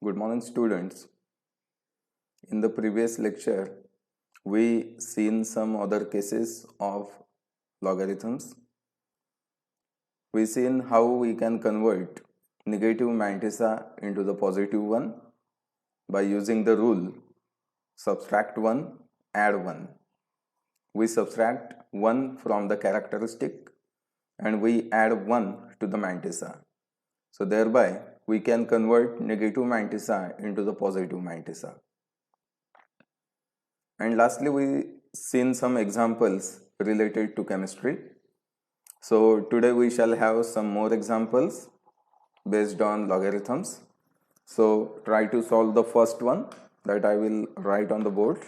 Good morning, students. In the previous lecture, we seen some other cases of logarithms. We seen how we can convert negative mantissa into the positive one by using the rule subtract 1, add 1. We subtract 1 from the characteristic and we add 1 to the mantissa. So thereby we can convert negative mantissa into the positive mantissa. And lastly, we seen some examples related to chemistry. So today we shall have some more examples based on logarithms. So try to solve the first one that I will write on the board.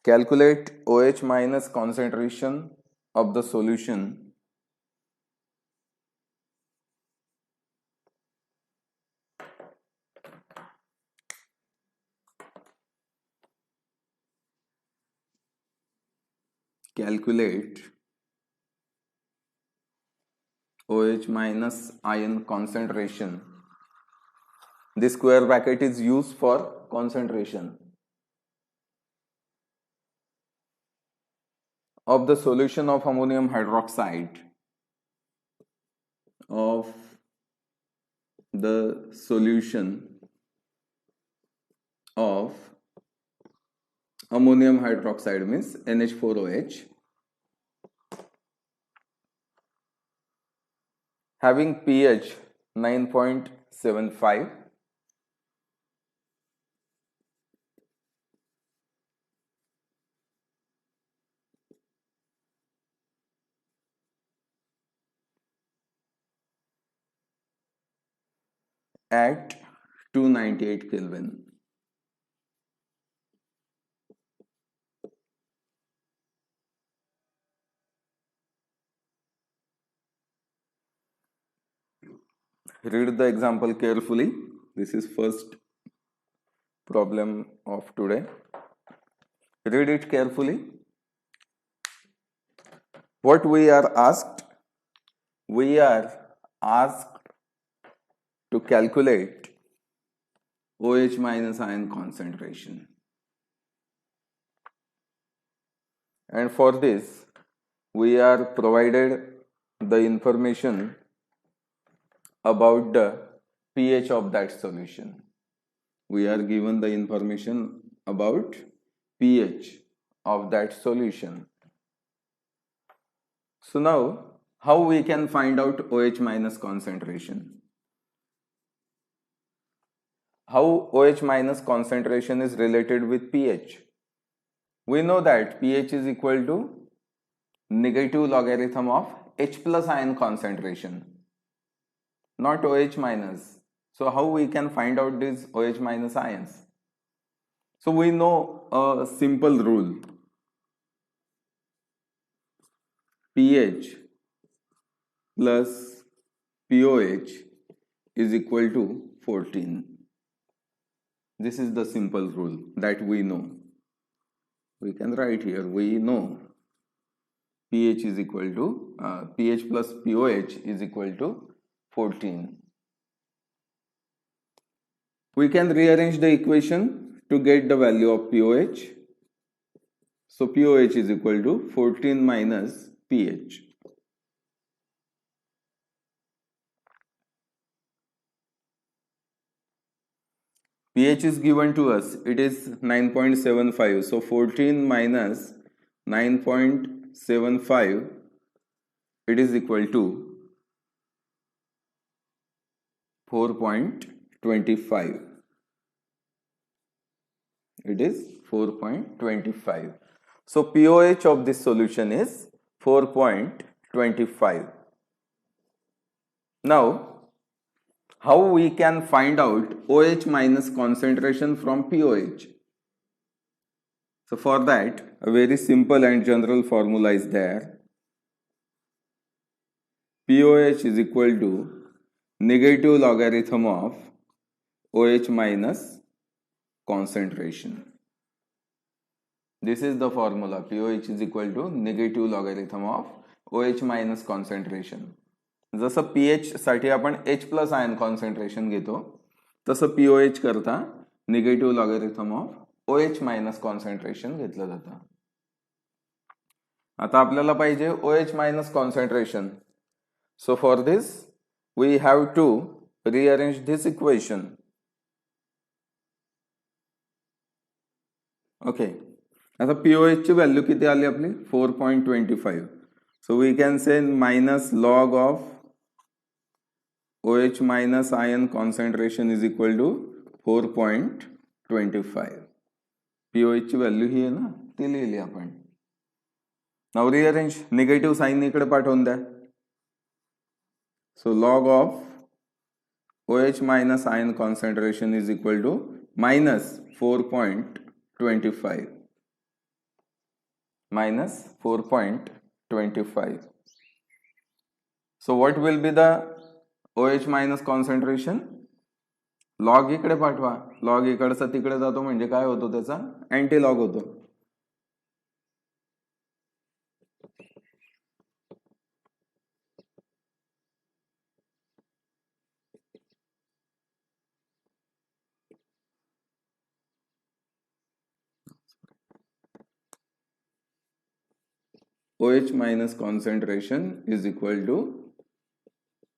Calculate OH minus concentration of the solution calculate OH minus ion concentration. This square bracket is used for concentration of the solution of ammonium hydroxide of the solution of ammonium hydroxide means NH4OH having pH 9.75 at 298 Kelvin. Read the example carefully. This is first problem of today. Read it carefully. What we are asked? We are asked to calculate OH minus ion concentration. And for this, we are provided the information about the pH of that solution. We are given the information about pH of that solution. So now, how we can find out OH minus concentration? How OH minus concentration is related with pH? We know that pH is equal to negative logarithm of H plus ion concentration, not OH minus. So how we can find out these OH minus ions? So we know a simple rule. pH plus POH is equal to 14. This is the simple rule that we know. We can write here, we know pH is equal to, pH plus POH is equal to 14. We can rearrange the equation to get the value of POH. So POH is equal to 14 minus pH. pH is given to us, it is 9.75. So 14 minus 9.75, it is equal to 4.25. It is 4.25. So POH of this solution is 4.25. Now, how we can find out OH minus concentration from POH? So for that, a very simple and general formula is there. POH is equal to negative logarithm of OH minus concentration. This is the formula. POH is equal to negative logarithm of OH minus concentration. जसं pH साठी आपण H plus ion concentration घेतो तसं POH करता negative logarithm of OH minus concentration घेतलं जातं. आता आपल्याला पाहिजे OH minus concentration. So for this we have to rearrange this equation. Okay. आता POH ची व्हॅल्यू किती आली आपली 4.25. So we can say minus log of OH minus ion concentration is equal to 4.25. POH ची व्हॅल्यू ही आहे ना, ती लिहिली आपण. नाउ रिअरेंज, निगेटिव्ह साइन इकडे पाठवून द्या. So log of OH minus ion concentration is equal to minus 4.25. Minus 4.25. So what will be the OH minus concentration? Log इकडे पाठवा. लॉग इकडचा तिकडे जातो म्हणजे काय होतो, त्याचा अँटी लॉग होतो. OH minus concentration is equal to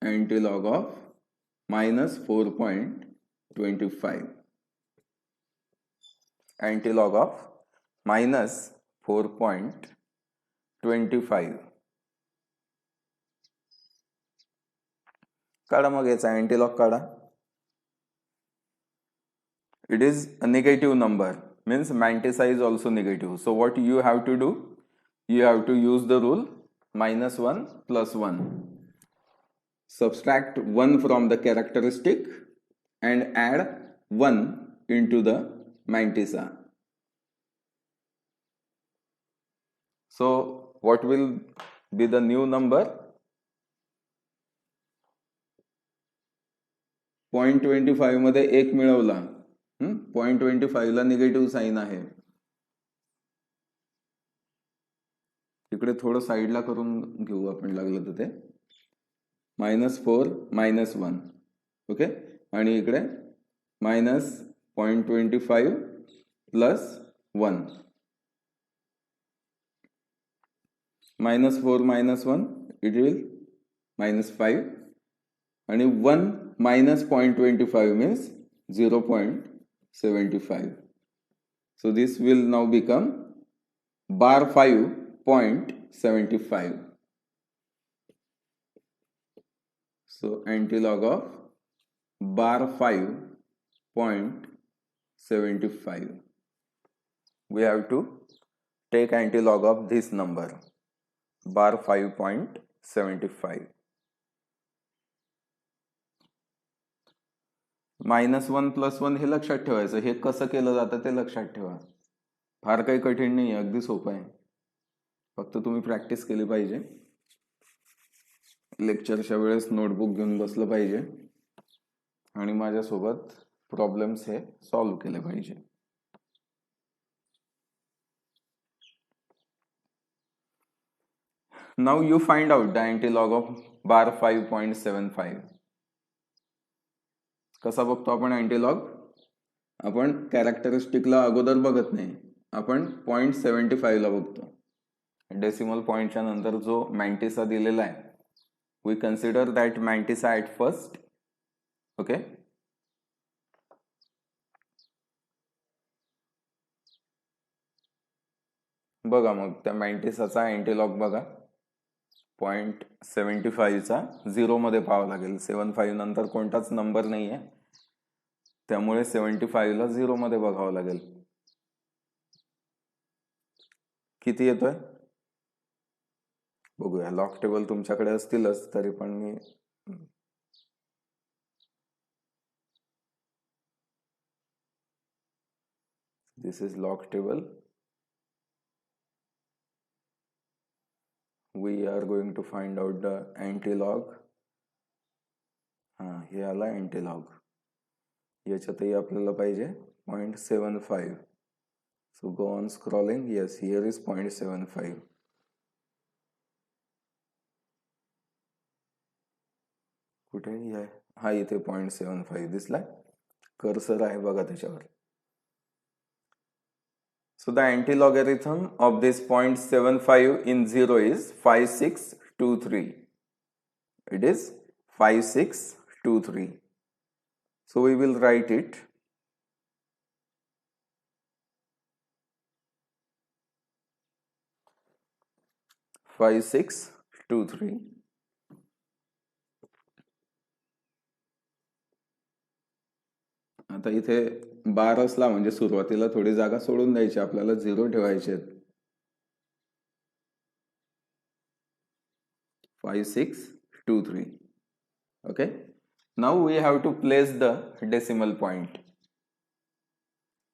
antilog of minus 4.25. Antilog of minus 4.25. काढा मग याचा अँटीलॉग काढा. It is a negative number, means mantissa is also negative. So what you have to do? You have to use the rule minus 1 plus 1. Subtract 1 from the characteristic and add 1 into the mantissa. So what will be the new number? 0.25 मध्ये 1 मिळवला. 0.25 ला negative sign आहे. इकडे थोडं साईडला करून घेऊ आपण लागलं तर ते. -4 -1. ओके. आणि इकडे -0.25 प्लस 1. -4 -1 it will -5. आणि 1 minus 0.25 means 0.75. So this will now become bar 5.75. So antilog of bar 5.75. We have to take antilog of this number, bar 5.75. -1 + 1 हे लक्षात ठेवायचं. हे कसं केलं जातं ते लक्षात ठेवा. फार काही कठीण नाही, अगदी सोपं आहे. फक्त तुम्ही प्रॅक्टिस केली पाहिजे. लेक्चरच्या वेळेस नोटबुक घेऊन बसलं पाहिजे आणि माझ्यासोबत प्रॉब्लेम्स हे सॉल्व्ह केले पाहिजे. Now you find out the antilog of bar 5.75. कसा बघतो आपण अँटीलॉग? आपण कॅरेक्टरिस्टिकला अगोदर बघत नाही, आपण 0.75 ला बघतो. डेसिमल पॉइंटच्या नंतर जो मॅन्टिसा दिलेला आहे, we consider that mantissa at first. Okay. बघा मग त्या मॅन्टिसाचा अँटीलॉग बघा. 0.75 चा 0 मध्ये पाहावं लागेल. 75 नंतर कोणताच नंबर नाही आहे, त्यामुळे 75 ला 0 मध्ये बघावं लागेल. किती येतोय बघूया. लॉग टेबल तुमच्याकडे असतीलच, तरी पण me this is log table. We are going to find out the antilog. हे आला antilog. याच्यातही आपल्याला पाहिजे 0.75. So go on scrolling. Yes, here is 0.75. कुठे आहे? हा इथे 0.75 दिसलाय, कर्सर आहे बघा त्याच्यावर. So the anti-logarithm of this 0.75 in 0 is 5623. It is 5623. So we will write it. Five six two three. आता इथे बार असला म्हणजे सुरुवातीला थोडी जागा सोडून द्यायची, आपल्याला 0 ठेवायचे. 5623. Okay. Now we have to place the decimal point.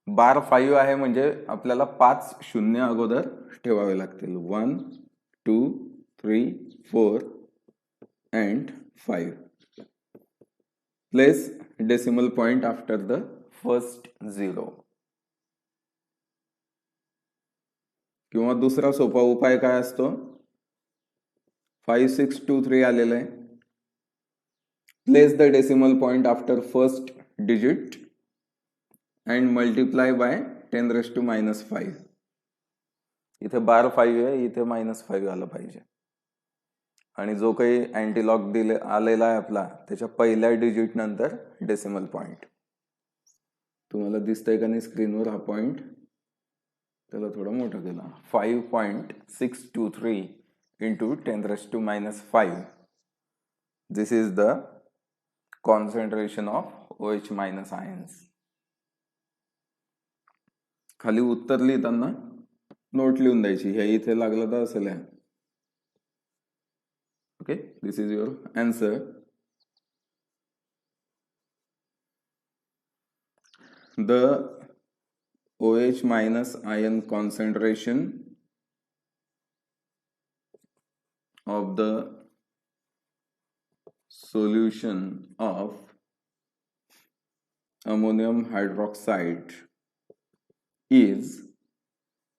बार 5 आहे म्हणजे आपल्याला 5 शून्य अगोदर ठेवावे लागतील. 1 2 3 4 and 5. Place decimal point after the first 0. किंवा दुसरा सोपा उपाय काय असतो? 5623 आलेलं आहे. Place the decimal point after first digit and multiply by 10 raised to minus 5. इथे बार 5 आहे, इथे -5 आलं पाहिजे. आणि जो काही अँटीलॉग आलेला आहे आपला, त्याच्या पहिल्या डिजिट नंतर डेसिमल पॉइंट. तुम्हाला दिसतंय का नाही स्क्रीनवर हा पॉइंट? त्याला थोडा मोठा केला. 5.623 into 10 raised to minus 5. This is the concentration of OH minus ions. खाली उत्तर लिहिताना नोट लिहून द्यायची, हे इथे लागलं तर असेल. Okay, this is your answer. The OH minus ion concentration of the solution of ammonium hydroxide is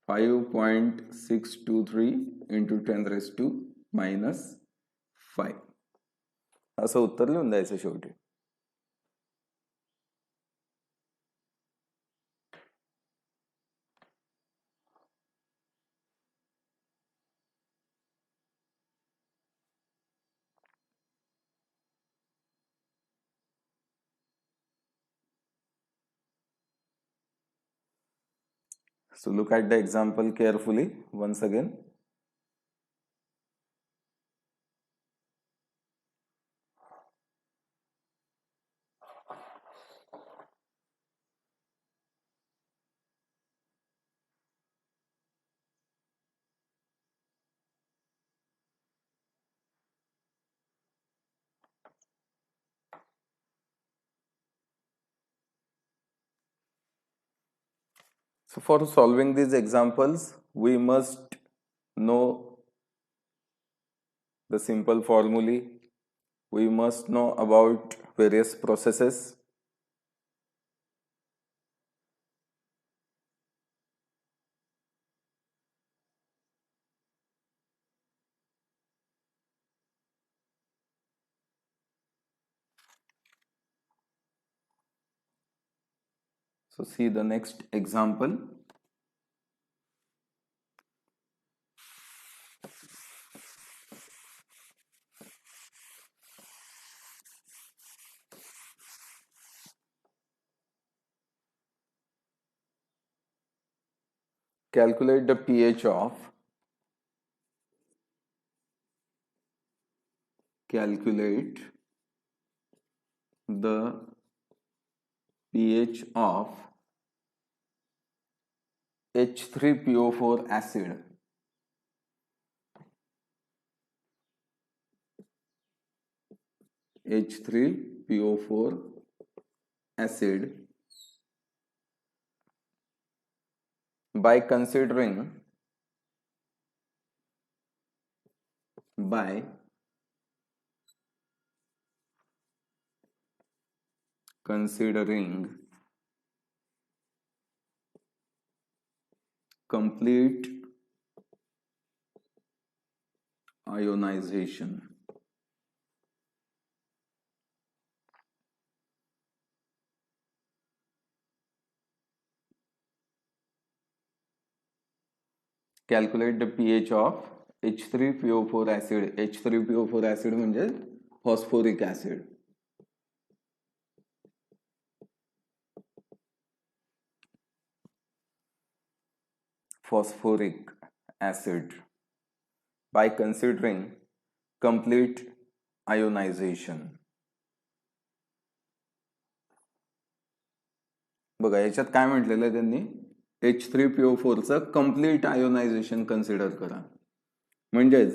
5.623 into 10 raised to minus 5. असं उत्तर लिहून द्यायचं शेवटी. So look at the example carefully once again. So for solving these examples, we must know the simple formulae. We must know about various processes. So see the next example. Calculate the pH of H3PO4 acid. H3PO4 acid by considering complete ionization. Calculate the pH of H3PO4 acid. H3PO4 acid म्हणजे phosphoric acid. Phosphoric acid by considering complete ionization. बघा याच्यात काय म्हटलेलं आहे त्यांनी, H3PO4चं complete ionization consider करा. म्हणजेच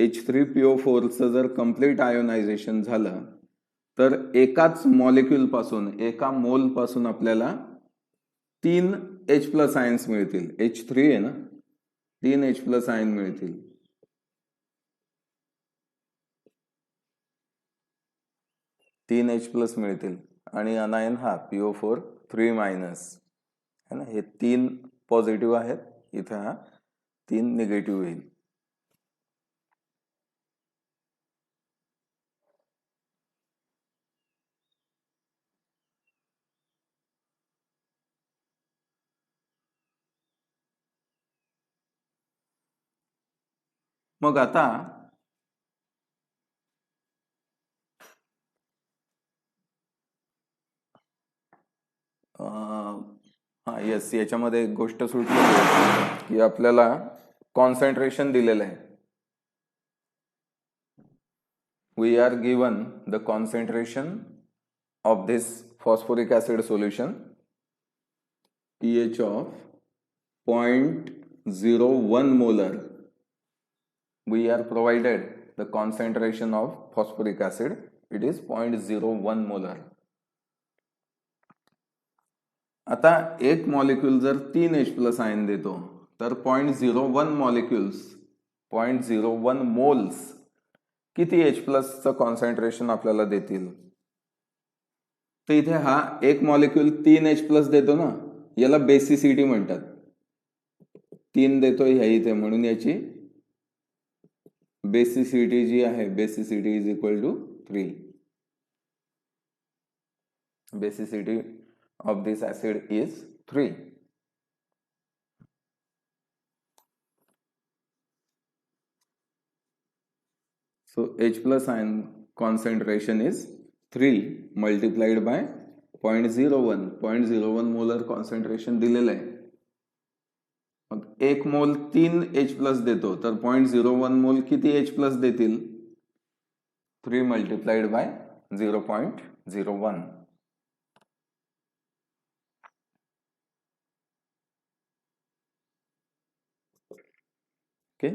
H3PO4चं जर कम्प्लीट आयोनायझेशन झालं तर एकाच मॉलिक्यूल पासून, एका मोल पासून आपल्याला 3 H+ आयन्स मिळतील. H3 आहे ना, 3 H+ आयन मिळतील. तीन H+ मिळतील आणि अनायन हा PO4 3- है ना. हे 3 पॉझिटिव्ह आहेत, इथे हा 3 निगेटिव्ह येईल. मग आता हा येस, याच्यामध्ये एक गोष्ट सुटली की आपल्याला कॉन्सन्ट्रेशन दिलेलं आहे. We are given the concentration of this phosphoric acid solution, pH of 0.01 molar. We are provided the concentration of phosphoric acid, it is 0.01 molar. आता एक मॉलिक्यूल जर 3 H+ आयन देतो तर 0.01 मॉलिक्यूल्स, 0.01 मोल्स किती H+चं कॉन्सन्ट्रेशन आपल्याला देतील. तर इथे हा एक मॉलिक्यूल 3 H+ देतो ना, याला बेसिसिटी म्हणतात. 3 देतोय ह्या इथे, म्हणून याची बेसिसिटी जी आहे, basicity is equal to 3. Basicity of this acid is 3. So H+ ion concentration is 3 multiplied by 0.01. 0.01 molar concentration दिलेलं आहे. मग एक मोल 3 H+ देतो तर 0.01 मोल किती H+ देतील? 3 multiplied by 0.01. Okay,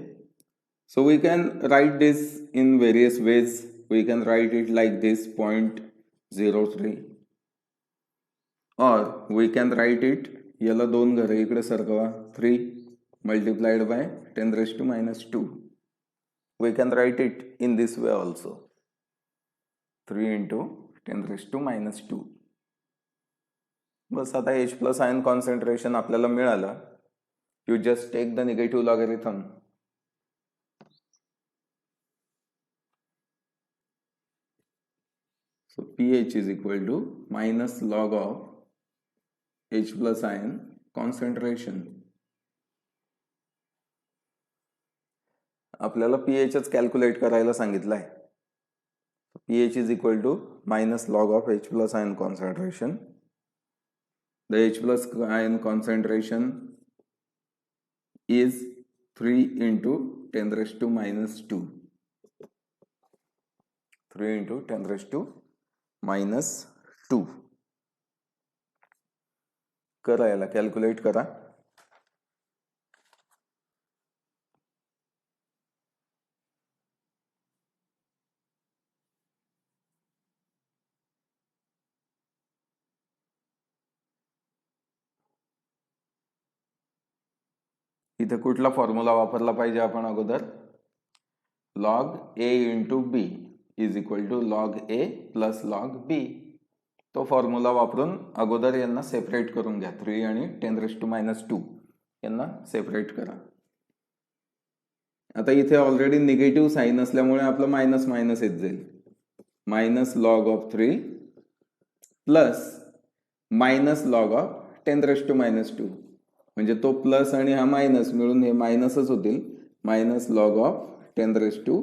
so we can write this in various ways. We can write it like this, 0.03, or we can write it, याला 2 घरे इकडे सरकवा, 3 multiplied by 10⁻². We can write it in this way also, 3 into 10⁻². बस आता H+ ion concentration आपल्याला मिळालं. You just take the negative logarithm. So pH is equal to minus log of H+ ion concentration. आपल्याला pHच calculate करायला सांगितलं आहे. pH is equal to minus log of H+ ion concentration. The H+ ion concentration is 3 into 10⁻². 3 into 10⁻². करा, याला calculate करा. इथे कुठला formula वापरला पाहिजे आपण अगोदर? log A into B is equal to log A plus log B. तो फॉर्म्युला वापरून अगोदर यांना सेपरेट करून घ्या. 3 आणि 10⁻² यांना सेपरेट करा. आता इथे ऑलरेडी निगेटिव्ह साइन असल्यामुळे आपलं मायनस मायनस येत जाईल. Minus log of 3 plus minus log of 10⁻². म्हणजे तो प्लस आणि हा मायनस मिळून हे मायनसच होतील. Minus log of 10⁻⁻².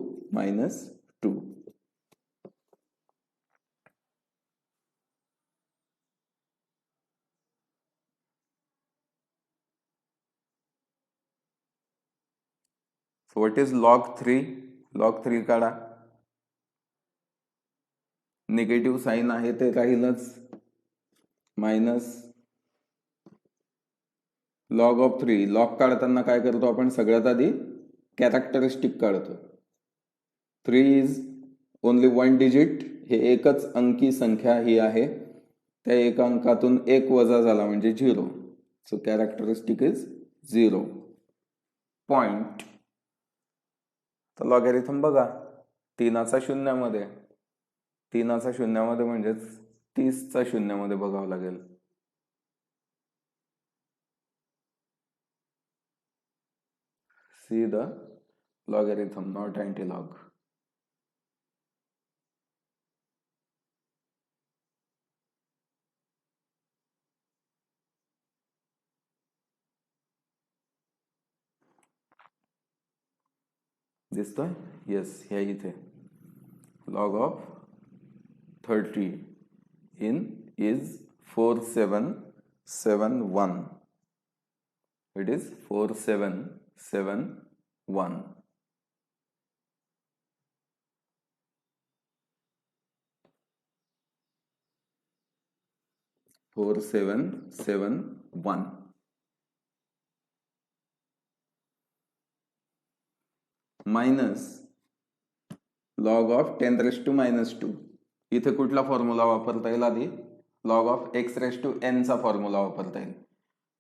So what is log 3? log 3 काढा. निगेटिव्ह साईन आहे ते राहीलच. Minus log of 3. लॉग काढताना काय करतो आपण? सगळ्यात आधी कॅरेक्टरिस्टिक काढतो. 3 इज ओनली 1 डिजिट. हे एकच अंकी संख्या ही आहे. त्या एका अंकातून 1 वजा झाला म्हणजे 0. सो कॅरेक्टरिस्टिक इज 0. पॉइंट. तर लॉगॅरिथम बघा, 3चा शून्यामध्ये, 3चा शून्यामध्ये म्हणजेच 30चा शून्यामध्ये बघावं लागेल. See the logarithm, not antilog. दिसतोय? येस, ह्या इथे log of 30 in is 4771. It is 4771. Minus log of 10⁻². इथे कुठला फॉर्म्युला वापरता येईल? आधी लॉग ऑफ x⁻n चा फॉर्म्युला वापरता येईल.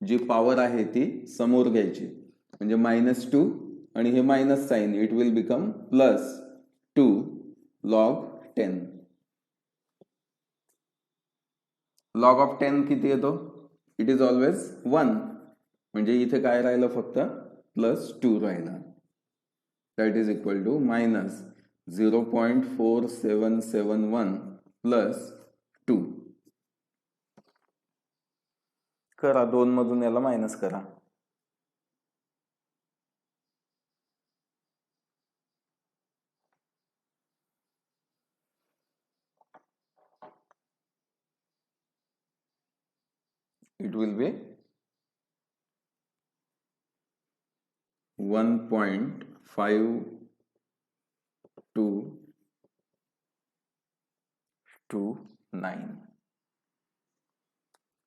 जी पॉवर आहे ती समोर घ्यायची, म्हणजे -2 आणि हे minus sign, it will become +2 log 10. Log of 10 किती येतो? It is always 1. म्हणजे इथे काय राहिलं? फक्त +2 राहिला. That is equal to minus 0.4771 +2. करा, 2 मधून याला मायनस करा. It will be 1.5229.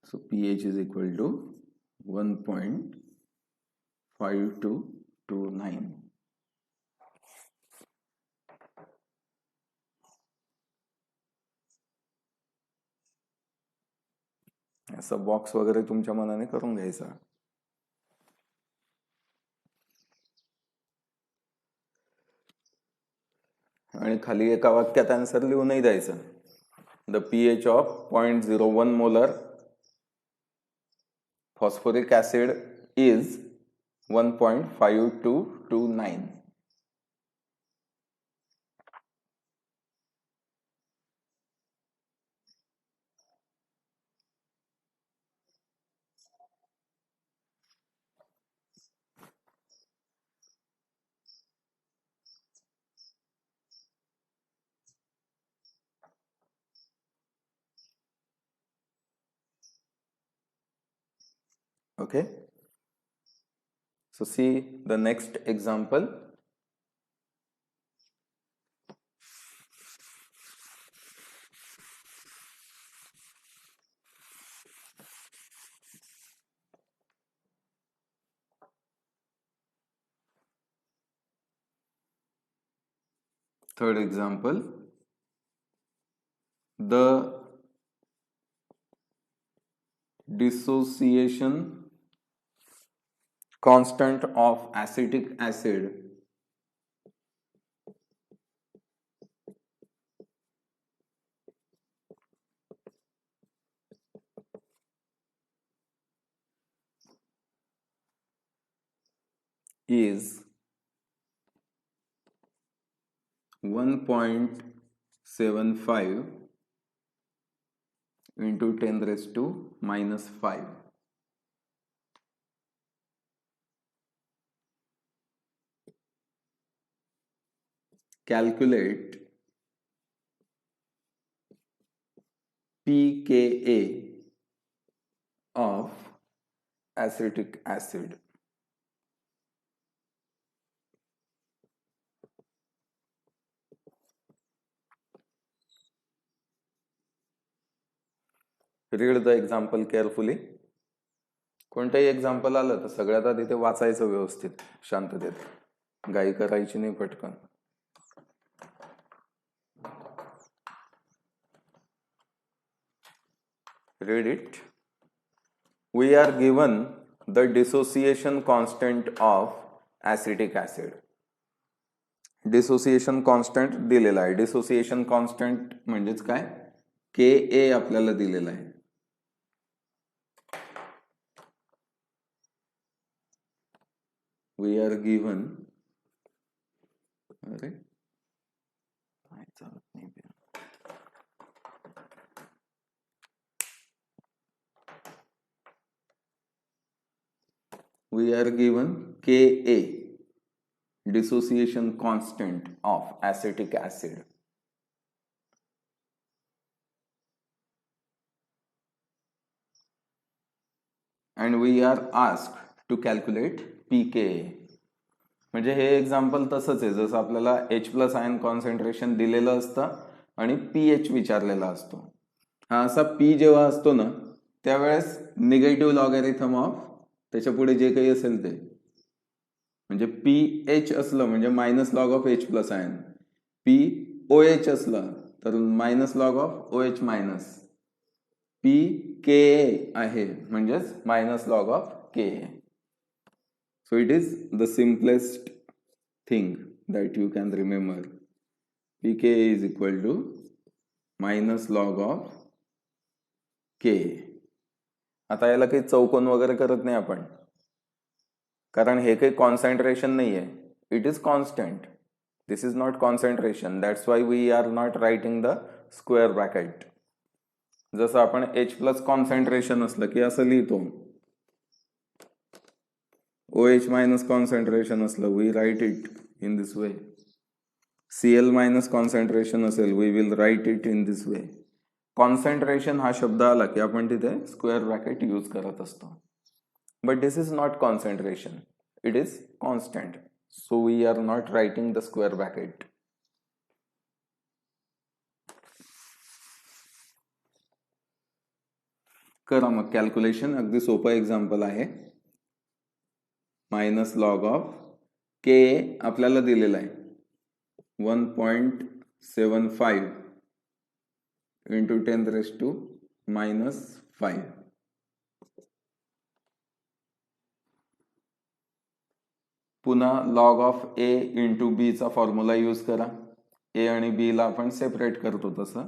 So pH is equal to 1.5229. असा बॉक्स वगैरे तुमच्या मनाने करून घ्यायचा. आणि खाली एका वाक्यात आन्सर लिहूनही द्यायचं. The pH of 0.01 molar phosphoric acid is 1.5229. Okay, so see the next example. Third example, the dissociation constant of acetic acid is 1.75 into 10⁻⁻⁵. calculate pKa of acetic acid. Read the example carefully. कोणतंही example आलं तर सगळ्यात आधी ते वाचायचं व्यवस्थित, शांततेत, घाई करायची नाही पटकन. Read it. We are given the dissociation constant of acetic acid. Dissociation constant दिलेला आहे. डिसोसिएशन कॉन्स्टंट म्हणजेच काय, Ka आपल्याला दिलेला आहे. We are given, अरे काय चालत नाही, we are given Ka, dissociation constant of acetic acid. And we are asked to calculate pKa. म्हणजे हे एक्झाम्पल तसंच आहे जसं आपल्याला H+ आयन कॉन्सन्ट्रेशन दिलेलं असतं आणि pH विचारलेला असतो. हा असा P जेव्हा असतो ना त्यावेळेस निगेटिव्ह लॉगॅरिथम ऑफ त्याच्या पुढे जे काही असेल ते, म्हणजे pH असलं म्हणजे minus log of H+ ion, POH असलं तर minus log of OH minus, pKa आहे म्हणजेच minus log of Ka. So it is the simplest thing that you can remember. pKa is equal to minus log of Ka. आता याला काही चौकोन वगैरे करत नाही आपण, कारण हे काही कॉन्सन्ट्रेशन नाही आहे. It is constant. This is not concentration. That's why we are not writing the square bracket. जसं आपण H+ कॉन्सन्ट्रेशन असलं की असं लिहितो, OH मायनस कॉन्सन्ट्रेशन असलं we write it in this way, Cl minus concentration असेल we will write it in this way. Concentration हा शब्द आला की आपण तिथे स्क्वेअर ब्रॅकेट यूज करत असतो. But this is not concentration, it is constant, so we are not writing the square bracket. करा मग कॅल्क्युलेशन. अगदी सोपं एक्झाम्पल आहे. मायनस लॉग ऑफ Ka आपल्याला दिलेला आहे 1.75 इंटू 10⁻⁻⁵. पुन्हा log of A into B चा फॉर्म्युला यूज करा. A आणि B ला आपण सेपरेट करतो तसं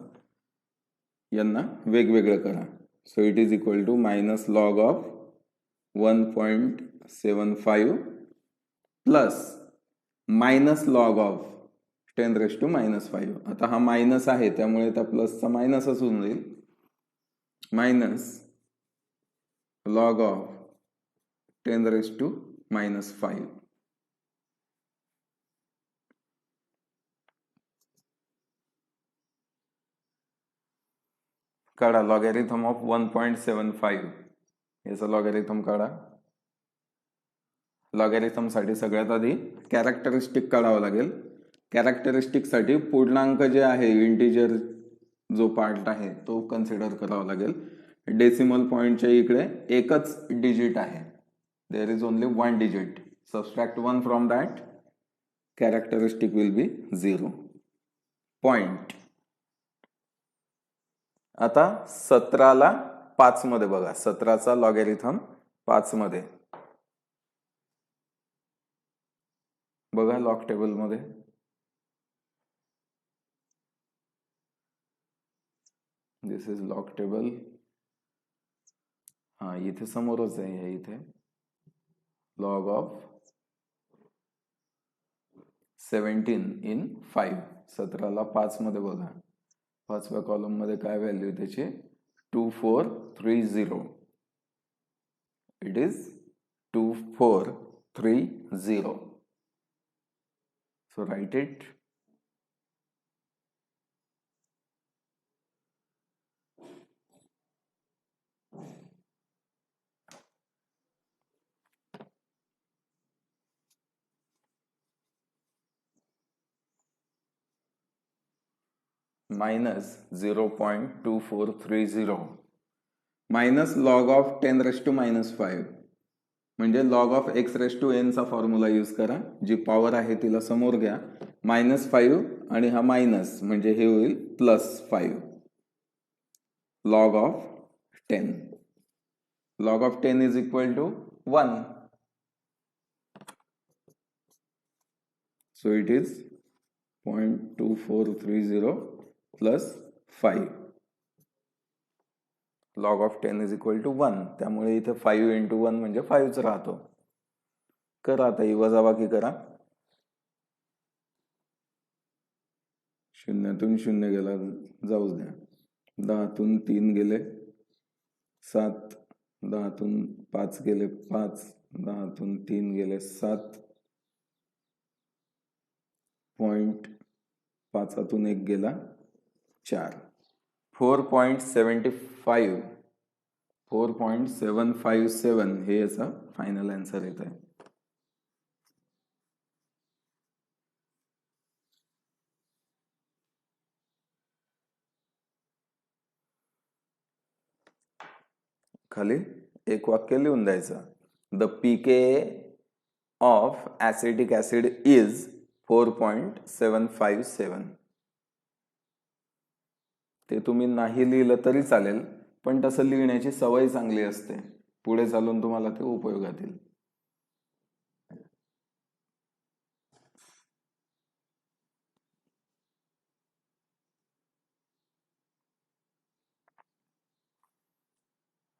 यांना वेगवेगळं करा. So it is equal to minus log of 1.75 plus minus log of 10⁻⁻⁵. आता हा मायनस आहे त्यामुळे त्या प्लसचा मायनसच होऊन जाईल. Minus log of 10⁻⁻⁵. काढा लॉगॅरिथम ऑफ 1.75. याचा लॉगॅरिथम काढा. लॉगॅरिथम साठी सगळ्यात आधी कॅरेक्टरिस्टिक काढावं लागेल. कॅरेक्टरिस्टिक साठी पूर्णांक जे आहे, इंटिजर जो पार्ट आहे तो कन्सिडर करावा लागेल. डेसिमल पॉइंटच्या इकडे एकच डिजिट आहे, there is only 1 digit. Subtract 1 from that, characteristic will be 0. Point. आता 17ला 5 मध्ये बघा, 17चा लॉगॅरिथम 5 मध्ये बघा लॉग टेबल मध्ये. This is log table. हा इथे समोरच आहे, इथे लॉग ऑफ 17 इन 5. 17ला 5 मध्ये बघा, 5व्या कॉलम मध्ये काय व्हॅल्यू आहे त्याची, 2430. It is 2430. So write it. minus 0.2430 minus log of 10 raised to minus 5 म्हणजे log of x raised to n चा फॉर्म्युला यूज करा. जी पॉवर आहे तिला समोर घ्या. -5 आणि हा मायनस म्हणजे हे होईल +5 log of 10. Log of 10 is equal to 1. So it is 0.2430 plus 5. Log of 10 is equal to 1. त्यामुळे इथे 5 into 1 म्हणजे 5च राहतो. करा आता ही वजाबाकी करा. शून्यातून शून्य गेला जाऊच द्या. 10तून 3 गेले 7, 10तून 5 गेले 5, 10तून 3 गेले 7, 5तून 1 गेला 4. 4.757 हे याचा फायनल आन्सर येत आहे. खाली एक वाक्य लिहून द्यायचं. The pKa of acetic acid is 4.757. ते तुम्ही नाही लिहिलं तरी चालेल, पण तसं लिहिण्याची सवय चांगली असते. पुढे चालून तुम्हाला ते उपयोगात येईल.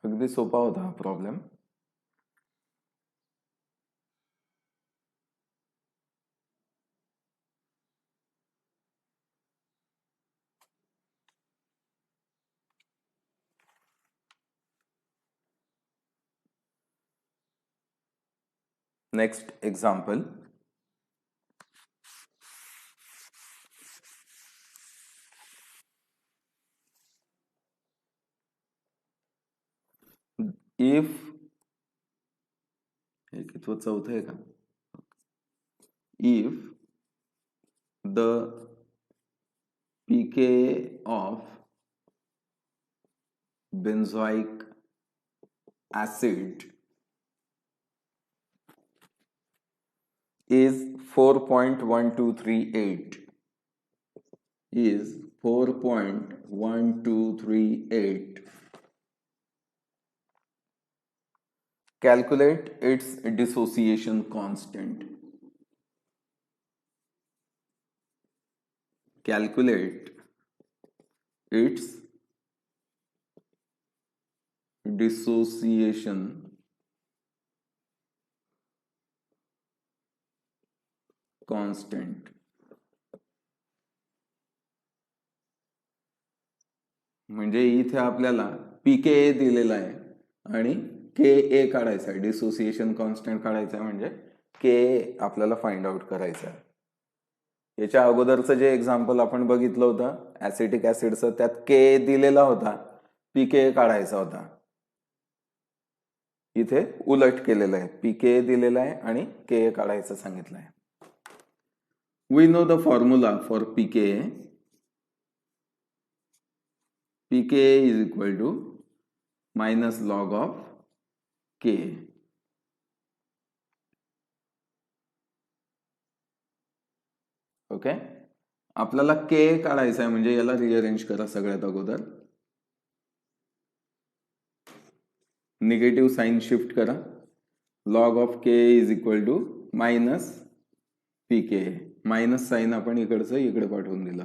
अगदी सोपा होता हा प्रॉब्लेम. Next example. If चौथा आहे का? If the pKa of benzoic acid is 4.1238 calculate its dissociation constant. Calculate its dissociation constant. म्हणजे इथे आपल्याला pKa दिलेला आहे आणि Ka काढायचा आहे. डिसोसिएशन कॉन्स्टंट काढायचा आहे म्हणजे Ka आपल्याला फाइंड आउट करायचं आहे. याच्या अगोदरचं जे एक्झाम्पल आपण बघितलं होतं ऍसिटिक ऍसिडचं, त्यात Ka दिलेला होता, pKa काढायचा होता. इथे उलट केलेलं आहे. pKa दिलेला आहे आणि Ka काढायचं सांगितलं आहे. We know the formula for pKa. pKa is equal to minus log of Ka. Okay, आपल्याला K काढायचा आहे म्हणजे याला रिअरेंज करा सगळ्यात अगोदर. निगेटिव्ह साइन शिफ्ट करा. Log of K is equal to minus pKa. Minus sign आपण इकडचं इकडे पाठवून दिला.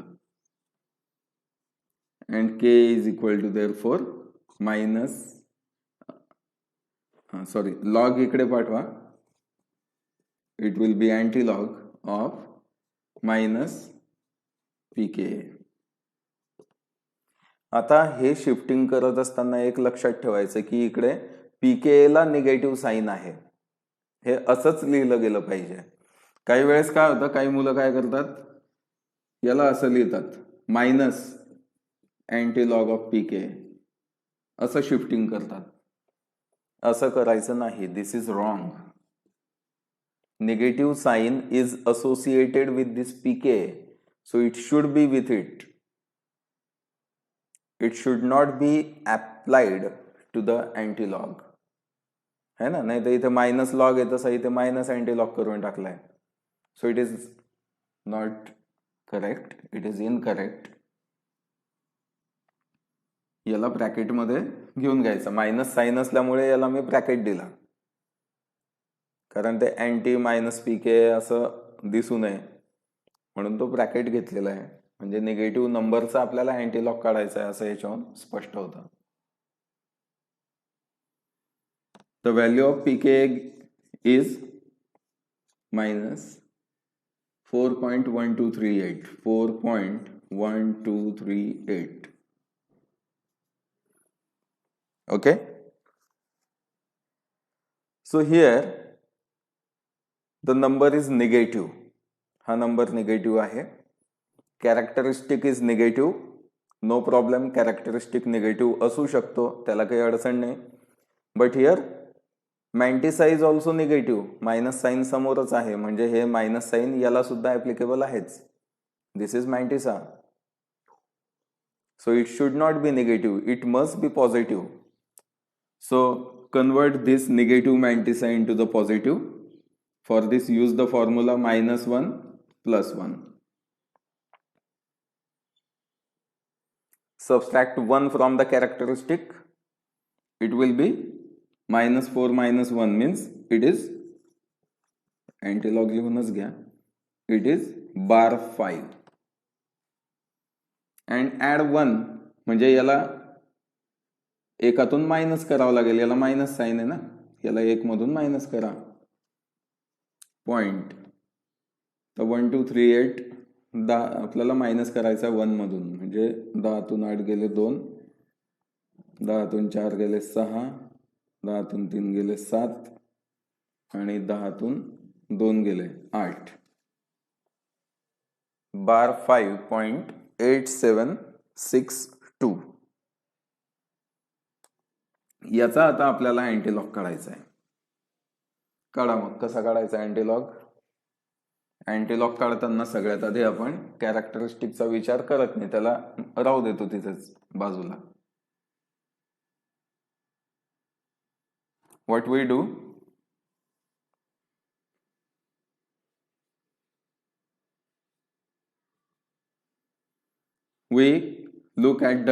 and K is equal to therefore minus log इकडे पाठवा. it will be anti-log of minus pKa. आता हे शिफ्टिंग करत असताना एक लक्षात ठेवायचं की इकडे pKa ला निगेटिव्ह साइन आहे. हे असंच लिहिलं गेलं पाहिजे. काही वेळेस काय होतं, काही मुलं काय करतात, याला असं लिहितात मायनस अँटी-लॉग ऑफ pKa असं शिफ्टिंग करतात. असं करायचं नाही. This is wrong. Negative sign is associated with this pKa, so it should be with it. It should not be applied to the antilog, है ना, नाही तर इथे मायनस लॉग आहे तसं इथे मायनस अँटीलॉग करून टाकलाय. सो it is not correct, it is incorrect. याला ब्रॅकेटमध्ये घेऊन घ्यायचं. मायनस साईन असल्यामुळे याला मी ब्रॅकेट दिला, कारण ते अँटी मायनस पीके असं दिसू नये म्हणून तो ब्रॅकेट घेतलेला आहे. म्हणजे निगेटिव्ह नंबरचा आपल्याला अँटीलॉग काढायचा आहे असं याच्यावरून स्पष्ट होतं. The value of pK is minus 4.1238. 4.1238. Okay, so here the number is negative. हा नंबर निगेटिव्ह आहे. Characteristic is negative. No problem, characteristic negative असू शकतो, त्याला काही अडचण नाही. But here mantissa is also negative. Minus sign समोरच आहे म्हणजे हे मायनस साईन याला सुद्धा ऍप्लिकेबल आहेच. This is mantissa. So it should not be negative, it must be positive. So convert this negative mantissa into the positive. For this use the formula -1 + 1. Subtract 1 from the characteristic. It will be -4 - 1 means it is antilog लिहूनच घ्या. It is bar 5. And add 1 म्हणजे याला एकातून minus करावं लागेल. याला minus sign आहे ना, याला 1 मधून मायनस करा. पॉइंट तर 1238 10 आपल्याला मायनस करायचा 1 मधून म्हणजे 10तून 8 गेले 2, 10तून 4 गेले 6, 10तून 3 गेले 7 आणि 10तून 2 गेले 8. बार 5.8762. याचा आता आपल्याला अँटीलॉग काढायचा आहे. काढा मग. कसा काढायचा अँटीलॉग? अँटीलॉग काढताना सगळ्यात आधी आपण कॅरेक्टरिस्टिकचा विचार करत नाही, त्याला राहू देतो तिथेच बाजूला. What we do, we look at the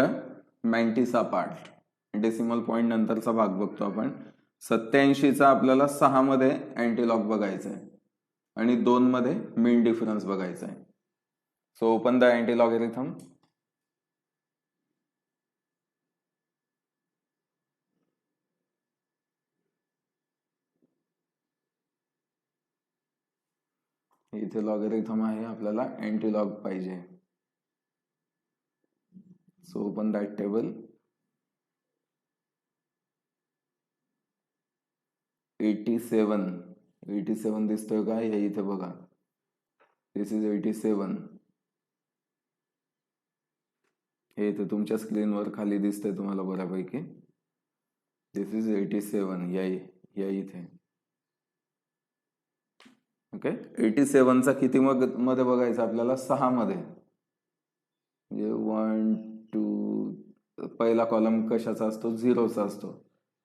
mantissa part. Decimal point नंतरचा भाग बघतो आपण. 87चा आपल्याला 6 मध्ये अँटीलॉग बघायचा आहे आणि 2 मध्ये मीन डिफरन्स बघायचा आहे. So open the antilogarithm. इथे लॉगॅरिथम आहे, आपल्याला अँटीलॉग पाहिजे. So open that table. 87 दिसतोय का? हे इथे बघा. This is 87. हे इथे तुमच्या स्क्रीनवर खाली दिसतंय तुम्हाला बऱ्यापैकी. This is 87. या इथे. ओके, 87चा किती मध्ये बघायचा आपल्याला? 6 मध्ये. म्हणजे 1 2 पहिला कॉलम कशाचा असतो? 0चा असतो.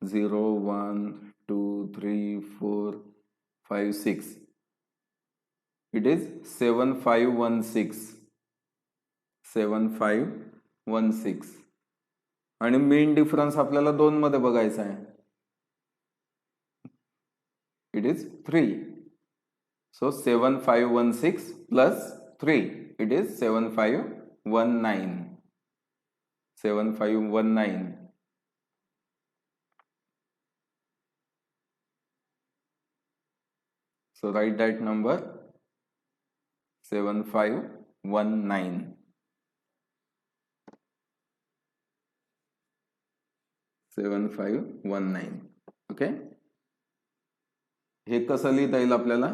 0 1 2 3 4 5 6. It is 7516. 7516. आणि मीन डिफरन्स आपल्याला 2 मध्ये बघायचा आहे. It is 3. So 7516 plus 3. It is 7519. 7519. So write that number 7519. Okay, हे कसं लिहिता येईल आपल्याला?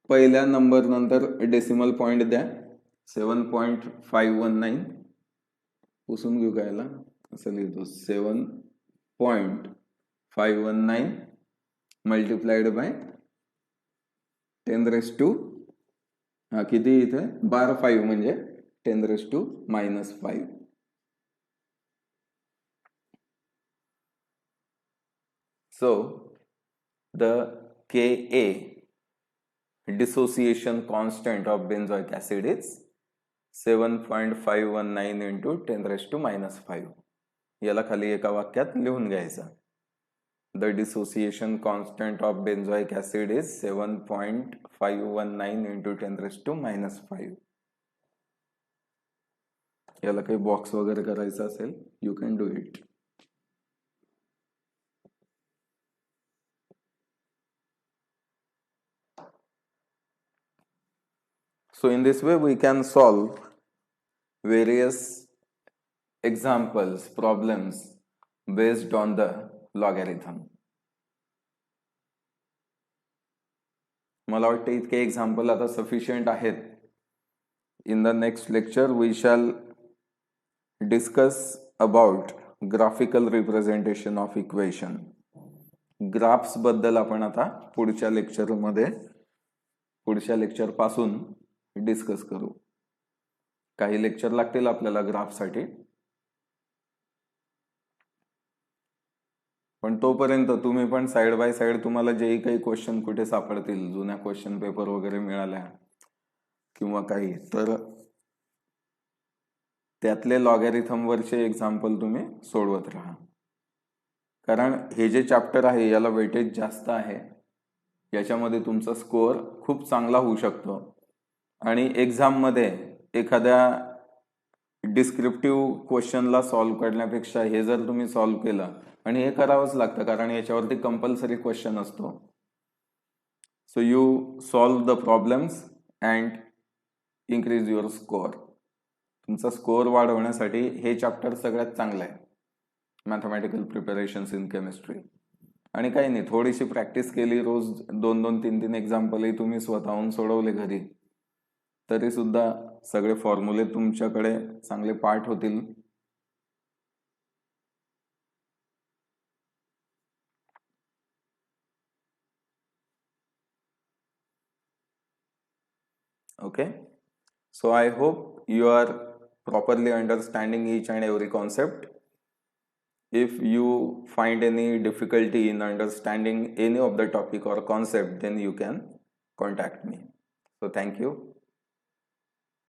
पहिल्या नंबर नंतर डेसिमल पॉइंट द्या. 7.519 पुसून घेऊ का याला? असं लिहितो 7.519 मल्टिप्लाइड बाय 10⁻⁵ हा किती इथे? बार 5 म्हणजे 10⁻⁻5. So the Ka dissociation constant of benzoic acid is 7.519 into 10 raised to minus 5. याला खाली एका वाक्यात लिहून घ्यायचं. The dissociation constant of benzoic acid is 7.519 into 10 raised to minus 5. याला काही बॉक्स वगैरे करायचं असेल, you can do it. So in this way we can solve various examples, problems based on the logarithm. मला वाटतं इतके एक्झाम्पल आता sufficient आहेत. In the next lecture we shall discuss about graphical representation of equation. Graphs बद्दल आपण आता पुढच्या lecture पासून डिस्कस करू. काही लेक्चर लागतील आपल्याला ग्राफसाठी, पण तोपर्यंत तुम्ही पण साइड बाय साइड तुम्हाला जेही काही क्वेश्चन कुठे सापडतील, जुन्या क्वेश्चन पेपर वगैरे मिळाल्या किंवा काही, तर त्यातले लॉगॅरिथम वरचे एक्झाम्पल तुम्ही सोडवत राहा. कारण हे जे चॅप्टर आहे याला वेटेज जास्त आहे, याच्यामध्ये तुमचा स्कोअर खूप चांगला होऊ शकतो. आणि एक्झाम मध्ये एखाद्या डिस्क्रिप्टिव्ह क्वेश्चनला सॉल्व्ह करण्यापेक्षा हे जर तुम्ही सॉल्व्ह केलं, आणि हे करावंच लागतं कारण याच्यावरती कंपल्सरी क्वेश्चन असतो. So you solve the problems and increase your score. तुमचा स्कोअर वाढवण्यासाठी हे चॅप्टर सगळ्यात चांगलं आहे, मॅथमॅटिकल प्रिपरेशन्स इन केमिस्ट्री. आणि काही नाही, थोडीशी प्रॅक्टिस केली, रोज 2-2, 3-3 एक्झाम्पलही तुम्ही स्वतःहून सोडवले घरी, तरी सुद्धा सगळे फॉर्म्युले तुमच्याकडे चांगले पाठ होतील. Okay, so I hope you are properly understanding each and every concept. If you find any difficulty in understanding any of the topic or concept, then you can contact me. So thank you.